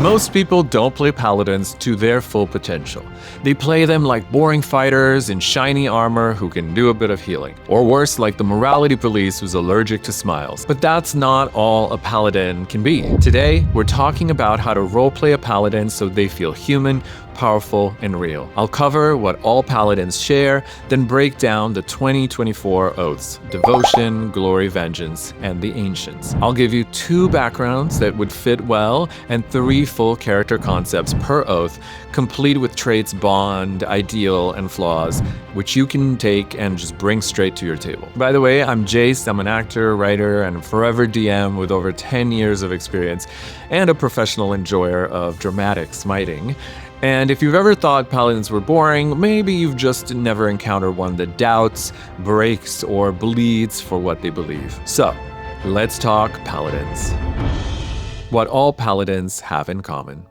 Most people don't play paladins to their full potential. They play them like boring fighters in shiny armor who can do a bit of healing. Or worse, like the morality police who's allergic to smiles. But that's not all a paladin can be. Today, we're talking about how to roleplay a paladin so they feel human, powerful, and real. I'll cover what all paladins share, then break down the 2024 oaths: devotion, glory, vengeance, and the ancients. I'll give you 2 backgrounds that would fit well and 3 full character concepts per oath, complete with traits, bond, ideal, and flaws, which you can take and just bring straight to your table. By the way, I'm Jace. I'm an actor, writer, and forever DM with over 10 years of experience and a professional enjoyer of dramatic smiting. And if you've ever thought paladins were boring, maybe you've just never encountered one that doubts, breaks, or bleeds for what they believe. So, let's talk paladins. What all paladins have in common.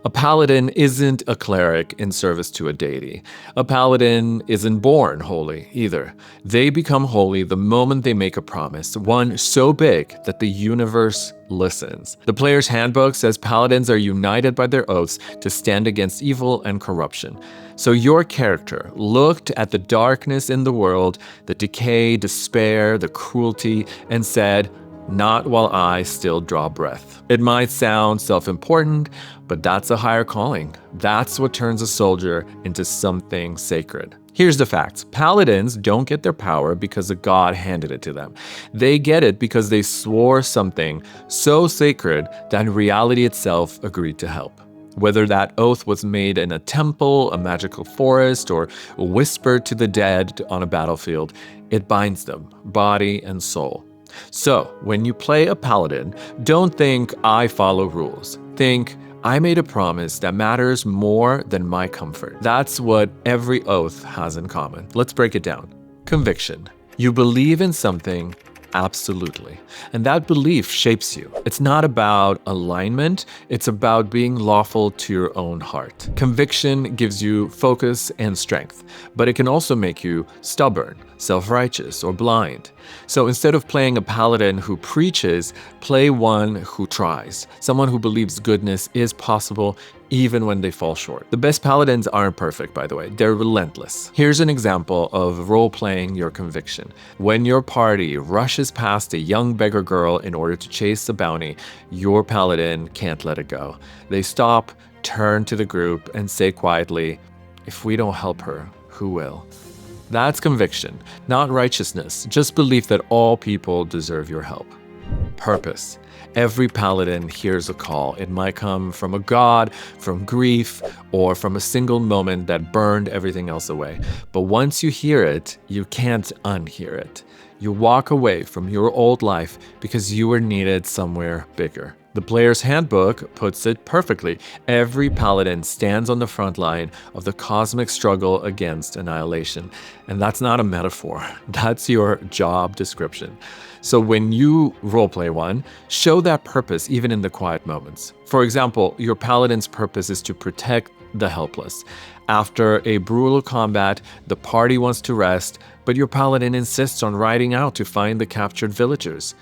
A paladin isn't a cleric in service to a deity. A paladin isn't born holy either. They become holy the moment they make a promise, one so big that the universe listens. The player's handbook says paladins are united by their oaths to stand against evil and corruption. So your character looked at the darkness in the world, the decay, despair, the cruelty, and said, "Not while I still draw breath." It might sound self-important, but that's a higher calling. That's what turns a soldier into something sacred. Here's the facts. Paladins don't get their power because a god handed it to them. They get it because they swore something so sacred that reality itself agreed to help. Whether that oath was made in a temple, a magical forest, or whispered to the dead on a battlefield, it binds them, body and soul. So, when you play a paladin, don't think I follow rules. Think I made a promise that matters more than my comfort. That's what every oath has in common. Let's break it down. Conviction. You believe in something absolutely, and that belief shapes you. It's not about alignment, it's about being lawful to your own heart. Conviction gives you focus and strength, but it can also make you stubborn, self-righteous, or blind. So instead of playing a paladin who preaches, play one who tries, someone who believes goodness is possible even when they fall short. The best paladins aren't perfect, by the way. They're relentless. Here's an example of role-playing your conviction. When your party rushes past a young beggar girl in order to chase a bounty, your paladin can't let it go. They stop, turn to the group, and say quietly, "If we don't help her, who will?" That's conviction, not righteousness, just belief that all people deserve your help. Purpose. Every paladin hears a call. It might come from a god, from grief, or from a single moment that burned everything else away. But once you hear it, you can't unhear it. You walk away from your old life because you were needed somewhere bigger. The player's handbook puts it perfectly. Every paladin stands on the front line of the cosmic struggle against annihilation. And that's not a metaphor. That's your job description. So when you roleplay one, show that purpose even in the quiet moments. For example, your paladin's purpose is to protect the helpless. After a brutal combat, the party wants to rest, but your paladin insists on riding out to find the captured villagers.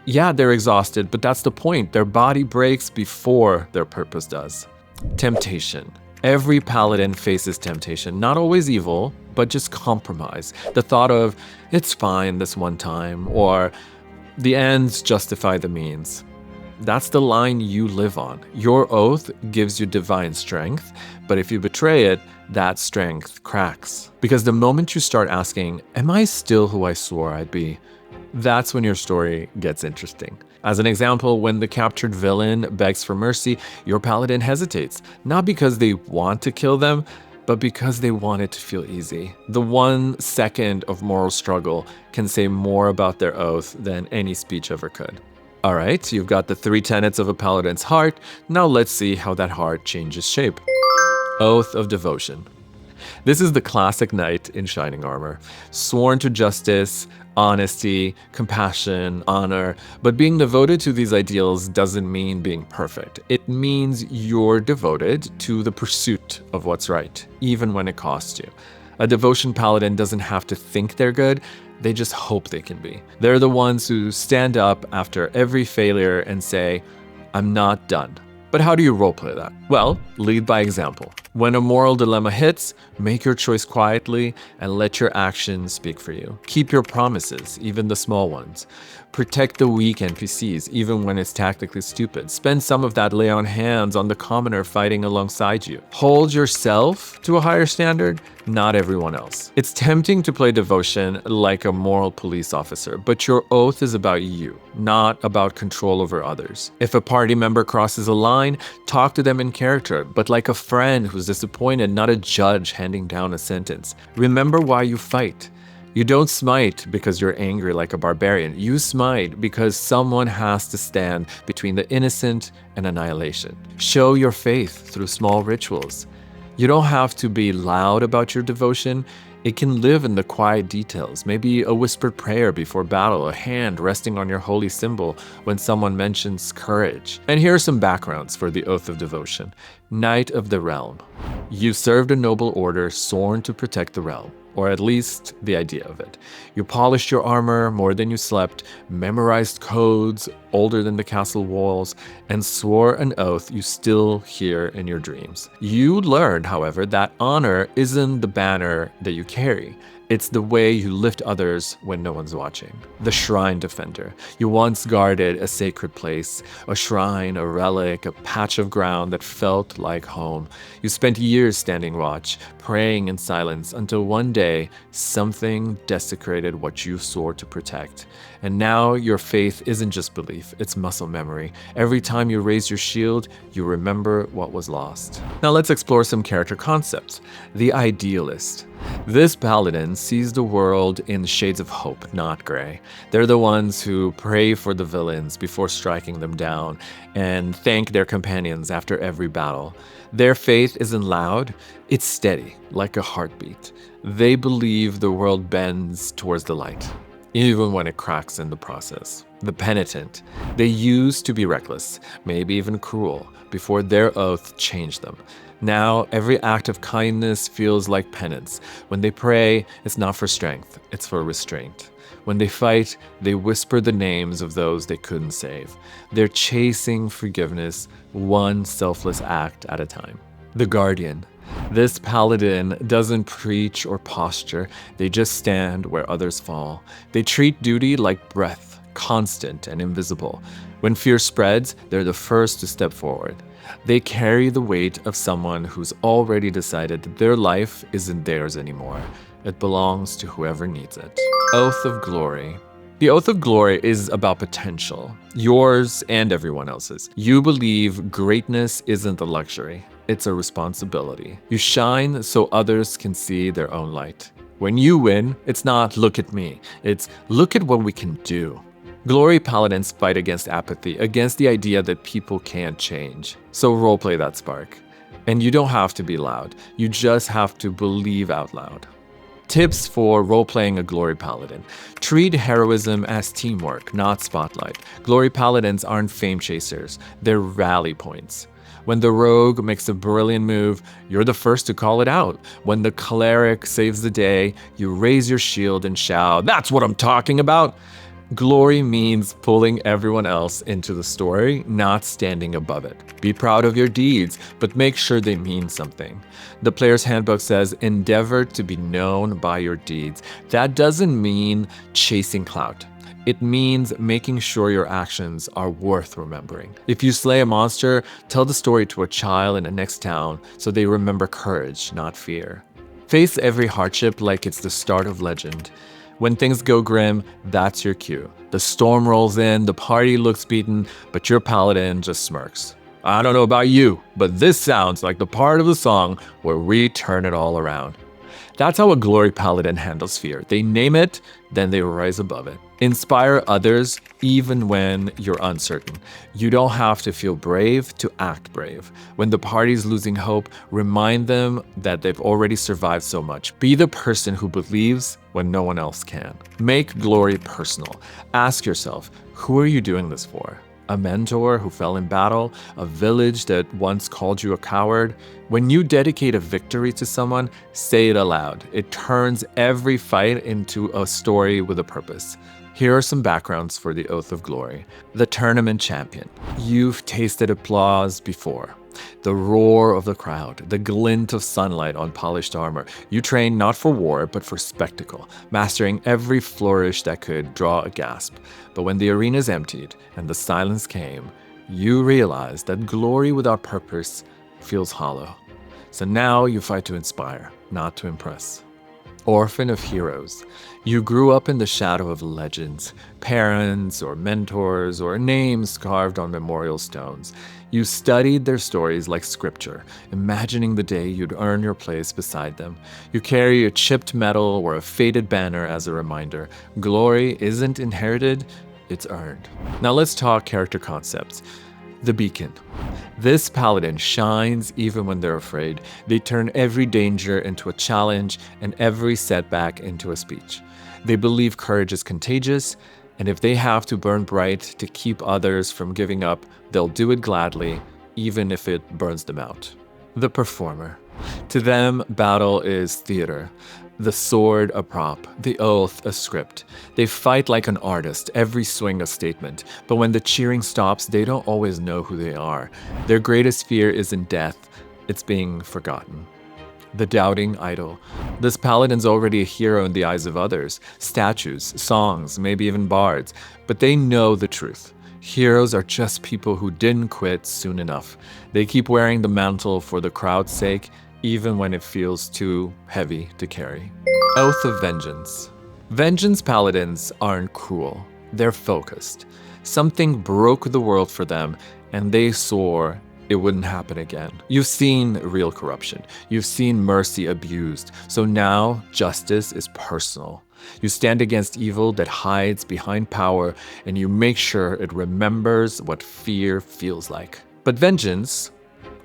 Yeah, they're exhausted, but that's the point. Their body breaks before their purpose does. Temptation. Every paladin faces temptation, not always evil, but just compromise. The thought of, "It's fine this one time," or "The ends justify the means." That's the line you live on. Your oath gives you divine strength, but if you betray it, that strength cracks. Because the moment you start asking, "Am I still who I swore I'd be?" that's when your story gets interesting. As an example, when the captured villain begs for mercy, your paladin hesitates, not because they want to kill them, but because they want it to feel easy. The 1 second of moral struggle can say more about their oath than any speech ever could. All right, you've got the 3 tenets of a paladin's heart. Now let's see how that heart changes shape. Oath of devotion. This is the classic knight in shining armor, sworn to justice, honesty, compassion, honor. But being devoted to these ideals doesn't mean being perfect. It means you're devoted to the pursuit of what's right, even when it costs you. A devotion paladin doesn't have to think they're good, they just hope they can be. They're the ones who stand up after every failure and say, "I'm not done. But how do you roleplay that? Well, lead by example. When a moral dilemma hits, make your choice quietly and let your actions speak for you. Keep your promises, even the small ones. Protect the weak NPCs, even when it's tactically stupid. Spend some of that lay on hands on the commoner fighting alongside you. Hold yourself to a higher standard, not everyone else. It's tempting to play devotion like a moral police officer, but your oath is about you, not about control over others. If a party member crosses a line, talk to them in character, but like a friend who's disappointed, not a judge handing down a sentence. Remember why you fight. You don't smite because you're angry like a barbarian. You smite because someone has to stand between the innocent and annihilation. Show your faith through small rituals. You don't have to be loud about your devotion. It can live in the quiet details, maybe a whispered prayer before battle, a hand resting on your holy symbol when someone mentions courage. And here are some backgrounds for the Oath of Devotion. Knight of the Realm. You served a noble order sworn to protect the realm, or at least the idea of it. You polished your armor more than you slept, memorized codes older than the castle walls, and swore an oath you still hear in your dreams. You learned, however, that honor isn't the banner that you carry. It's the way you lift others when no one's watching. The Shrine Defender. You once guarded a sacred place, a shrine, a relic, a patch of ground that felt like home. You spent years standing watch, praying in silence, until one day, something desecrated what you swore to protect. And now your faith isn't just belief, it's muscle memory. Every time you raise your shield, you remember what was lost. Now let's explore some character concepts. The Idealist. This paladin sees the world in shades of hope, not gray. They're the ones who pray for the villains before striking them down and thank their companions after every battle. Their faith isn't loud, it's steady, like a heartbeat. They believe the world bends towards the light, even when it cracks in the process. The Penitent. They used to be reckless, maybe even cruel, before their oath changed them. Now, every act of kindness feels like penance. When they pray, it's not for strength, it's for restraint. When they fight, they whisper the names of those they couldn't save. They're chasing forgiveness, one selfless act at a time. The Guardian. This paladin doesn't preach or posture, they just stand where others fall. They treat duty like breath, constant and invisible. When fear spreads, they're the first to step forward. They carry the weight of someone who's already decided that their life isn't theirs anymore. It belongs to whoever needs it. Oath of Glory. The Oath of Glory is about potential, yours and everyone else's. You believe greatness isn't a luxury, it's a responsibility. You shine so others can see their own light. When you win, it's not look at me, it's look at what we can do. Glory Paladins fight against apathy, against the idea that people can't change. So roleplay that spark. And you don't have to be loud, you just have to believe out loud. Tips for role-playing a Glory Paladin. Treat heroism as teamwork, not spotlight. Glory Paladins aren't fame chasers, they're rally points. When the rogue makes a brilliant move, you're the first to call it out. When the cleric saves the day, you raise your shield and shout, "That's what I'm talking about!" Glory means pulling everyone else into the story, not standing above it. Be proud of your deeds, but make sure they mean something. The Player's Handbook says, endeavor to be known by your deeds. That doesn't mean chasing clout. It means making sure your actions are worth remembering. If you slay a monster, tell the story to a child in the next town so they remember courage, not fear. Face every hardship like it's the start of legend. When things go grim, that's your cue. The storm rolls in, the party looks beaten, but your paladin just smirks. I don't know about you, but this sounds like the part of the song where we turn it all around. That's how a Glory Paladin handles fear. They name it, then they rise above it. Inspire others even when you're uncertain. You don't have to feel brave to act brave. When the party's losing hope, remind them that they've already survived so much. Be the person who believes when no one else can. Make glory personal. Ask yourself, who are you doing this for? A mentor who fell in battle? A village that once called you a coward? When you dedicate a victory to someone, say it aloud. It turns every fight into a story with a purpose. Here are some backgrounds for the Oath of Glory. The tournament champion. You've tasted applause before. The roar of the crowd, the glint of sunlight on polished armor. You train not for war, but for spectacle, mastering every flourish that could draw a gasp. But when the arena's emptied and the silence came, you realize that glory without purpose feels hollow. So now you fight to inspire, not to impress. Orphan of heroes. You grew up in the shadow of legends, parents or mentors or names carved on memorial stones. You studied their stories like scripture, imagining the day you'd earn your place beside them. You carry a chipped medal or a faded banner as a reminder. Glory isn't inherited, it's earned. Now let's talk character concepts. The beacon. This paladin shines even when they're afraid. They turn every danger into a challenge and every setback into a speech. They believe courage is contagious, and if they have to burn bright to keep others from giving up, they'll do it gladly, even if it burns them out. The performer. To them, battle is theater. The sword a prop, the oath a script. They fight like an artist, every swing a statement. But when the cheering stops, they don't always know who they are. Their greatest fear isn't death, it's being forgotten. The doubting idol. This paladin's already a hero in the eyes of others. Statues, songs, maybe even bards. But they know the truth. Heroes are just people who didn't quit soon enough. They keep wearing the mantle for the crowd's sake, even when it feels too heavy to carry. Oath of Vengeance. Vengeance paladins aren't cruel, they're focused. Something broke the world for them, and they swore it wouldn't happen again. You've seen real corruption, you've seen mercy abused, so now justice is personal. You stand against evil that hides behind power, and you make sure it remembers what fear feels like. But vengeance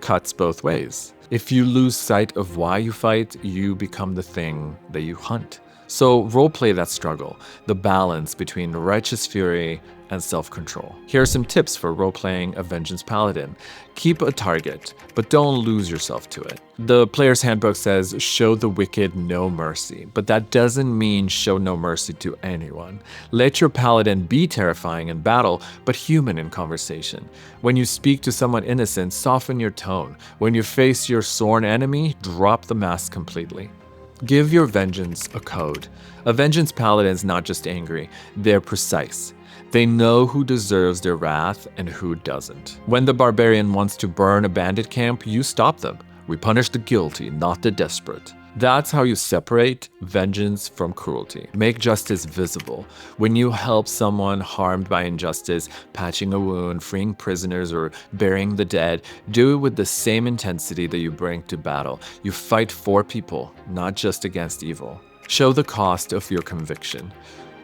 cuts both ways. If you lose sight of why you fight, you become the thing that you hunt. So roleplay that struggle, the balance between righteous fury and self-control. Here are some tips for roleplaying a Vengeance Paladin. Keep a target, but don't lose yourself to it. The player's handbook says, show the wicked no mercy, but that doesn't mean show no mercy to anyone. Let your paladin be terrifying in battle, but human in conversation. When you speak to someone innocent, soften your tone. When you face your sworn enemy, drop the mask completely. Give your vengeance a code. A Vengeance Paladin is not just angry, they're precise. They know who deserves their wrath and who doesn't. When the barbarian wants to burn a bandit camp, you stop them. We punish the guilty, not the desperate. That's how you separate vengeance from cruelty. Make justice visible. When you help someone harmed by injustice, patching a wound, freeing prisoners, or burying the dead, do it with the same intensity that you bring to battle. You fight for people, not just against evil. Show the cost of your conviction.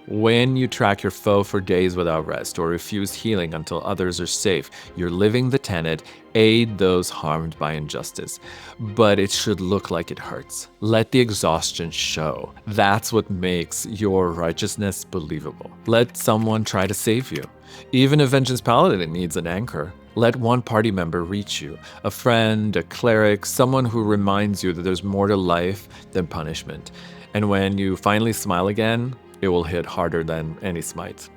When you track your foe for days without rest or refuse healing until others are safe, you're living the tenet, aid those harmed by injustice. But it should look like it hurts. Let the exhaustion show. That's what makes your righteousness believable. Let someone try to save you. Even a Vengeance Paladin needs an anchor. Let one party member reach you, a friend, a cleric, someone who reminds you that there's more to life than punishment. And when you finally smile again, it will hit harder than any smite.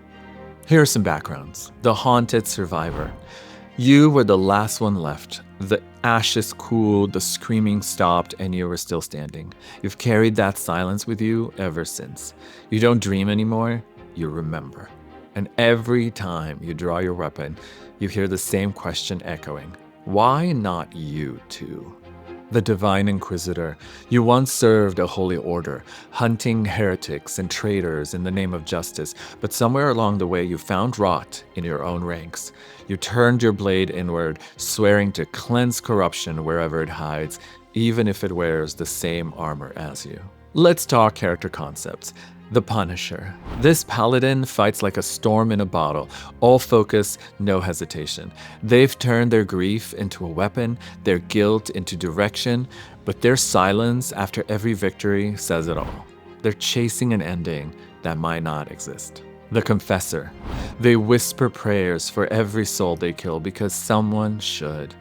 Here are some backgrounds. The haunted survivor. You were the last one left. The ashes cooled, the screaming stopped, and you were still standing. You've carried that silence with you ever since. You don't dream anymore, you remember. And every time you draw your weapon, you hear the same question echoing. Why not you too? The Divine Inquisitor. You once served a holy order, hunting heretics and traitors in the name of justice, but somewhere along the way you found rot in your own ranks. You turned your blade inward, swearing to cleanse corruption wherever it hides, even if it wears the same armor as you. Let's talk character concepts. The Punisher. This paladin fights like a storm in a bottle, all focus, no hesitation. They've turned their grief into a weapon, their guilt into direction, but their silence after every victory says it all. They're chasing an ending that might not exist. The Confessor. They whisper prayers for every soul they kill because someone should.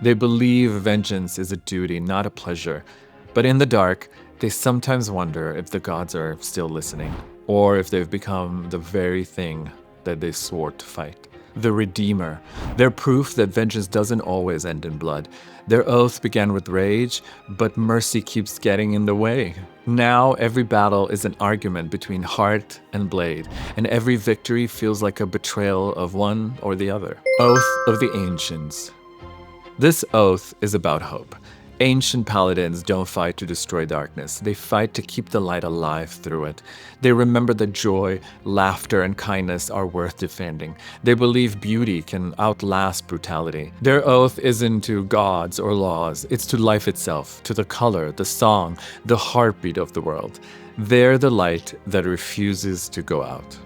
They believe vengeance is a duty, not a pleasure, but in the dark, they sometimes wonder if the gods are still listening. or if they've become the very thing that they swore to fight. The Redeemer. They're proof that vengeance doesn't always end in blood. Their oath began with rage, but mercy keeps getting in the way. Now every battle is an argument between heart and blade, and every victory feels like a betrayal of one or the other. Oath of the Ancients. This oath is about hope. Ancient paladins don't fight to destroy darkness. They fight to keep the light alive through it. They remember that joy, laughter, and kindness are worth defending. They believe beauty can outlast brutality. Their oath isn't to gods or laws. It's to life itself, to the color, the song, the heartbeat of the world. They're the light that refuses to go out.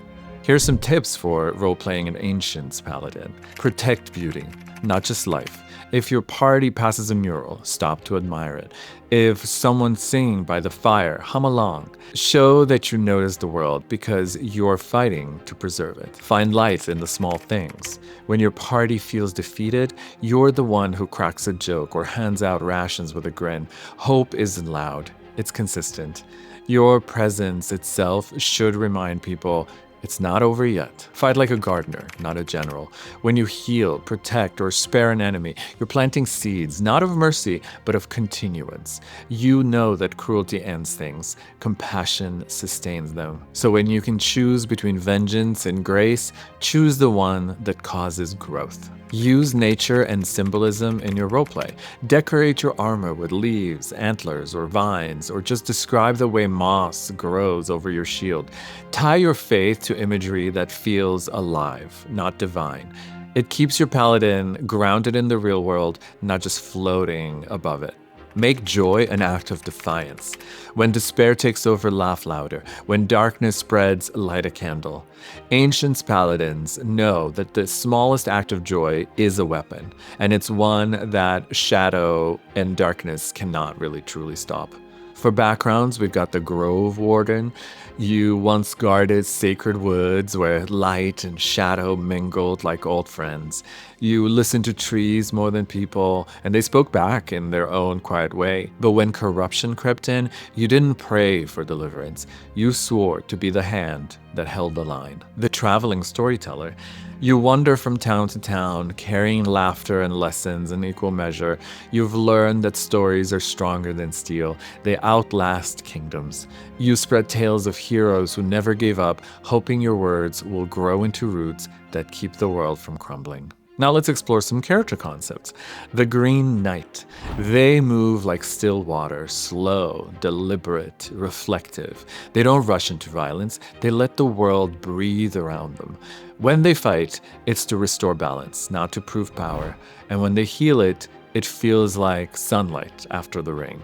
Here's some tips for role-playing an Ancients paladin. Protect beauty, not just life. If your party passes a mural, stop to admire it. If someone's singing by the fire, hum along. Show that you notice the world because you're fighting to preserve it. Find light in the small things. When your party feels defeated, you're the one who cracks a joke or hands out rations with a grin. Hope isn't loud, it's consistent. Your presence itself should remind people it's not over yet. Fight like a gardener, not a general. When you heal, protect, or spare an enemy, you're planting seeds, not of mercy, but of continuance. You know that cruelty ends things. Compassion sustains them. So when you can choose between vengeance and grace, choose the one that causes growth. Use nature and symbolism in your roleplay. Decorate your armor with leaves, antlers, or vines, or just describe the way moss grows over your shield. Tie your faith to imagery that feels alive, not divine. It keeps your paladin grounded in the real world, not just floating above it. Make joy an act of defiance. When despair takes over, laugh louder. When darkness spreads, light a candle. Ancients paladins know that the smallest act of joy is a weapon, and it's one that shadow and darkness cannot really truly stop. For backgrounds, we've got the Grove Warden. You once guarded sacred woods where light and shadow mingled like old friends. You listened to trees more than people, and they spoke back in their own quiet way. But when corruption crept in, you didn't pray for deliverance. You swore to be the hand that held the line. The traveling storyteller. You wander from town to town, carrying laughter and lessons in equal measure. You've learned that stories are stronger than steel. They outlast kingdoms. You spread tales of heroes who never gave up, hoping your words will grow into roots that keep the world from crumbling. Now let's explore some character concepts. The Green Knight. They move like still water, slow, deliberate, reflective. They don't rush into violence. They let the world breathe around them. When they fight, it's to restore balance, not to prove power. And when they heal it, it feels like sunlight after the rain.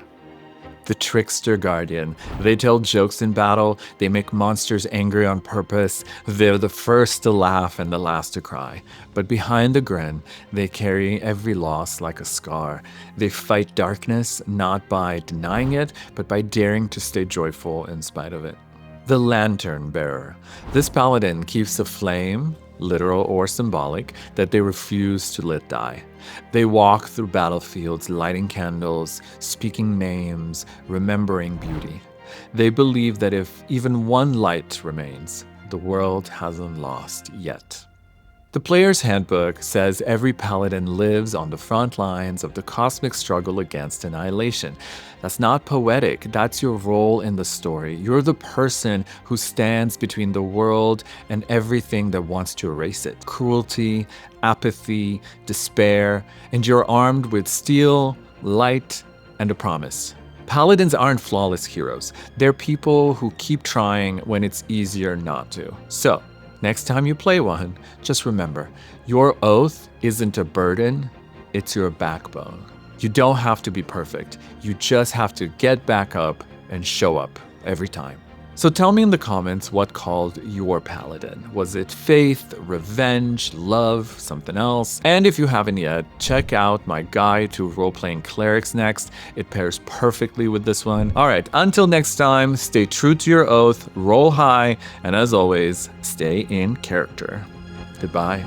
The Trickster Guardian. They tell jokes in battle, they make monsters angry on purpose, they're the first to laugh and the last to cry. But behind the grin, they carry every loss like a scar. They fight darkness not by denying it, but by daring to stay joyful in spite of it. The Lantern Bearer. This paladin keeps a flame, literal or symbolic, that they refuse to let die. They walk through battlefields, lighting candles, speaking names, remembering beauty. They believe that if even one light remains, the world hasn't lost yet. The Player's Handbook says every paladin lives on the front lines of the cosmic struggle against annihilation. That's not poetic, that's your role in the story. You're the person who stands between the world and everything that wants to erase it. Cruelty, apathy, despair, and you're armed with steel, light, and a promise. Paladins aren't flawless heroes. They're people who keep trying when it's easier not to. So, next time you play one, just remember, your oath isn't a burden, it's your backbone. You don't have to be perfect. You just have to get back up and show up every time. So tell me in the comments what called your paladin. Was it faith, revenge, love, something else? And if you haven't yet, check out my guide to role-playing clerics next. It pairs perfectly with this one. All right, until next time, stay true to your oath, roll high, and as always, stay in character. Goodbye.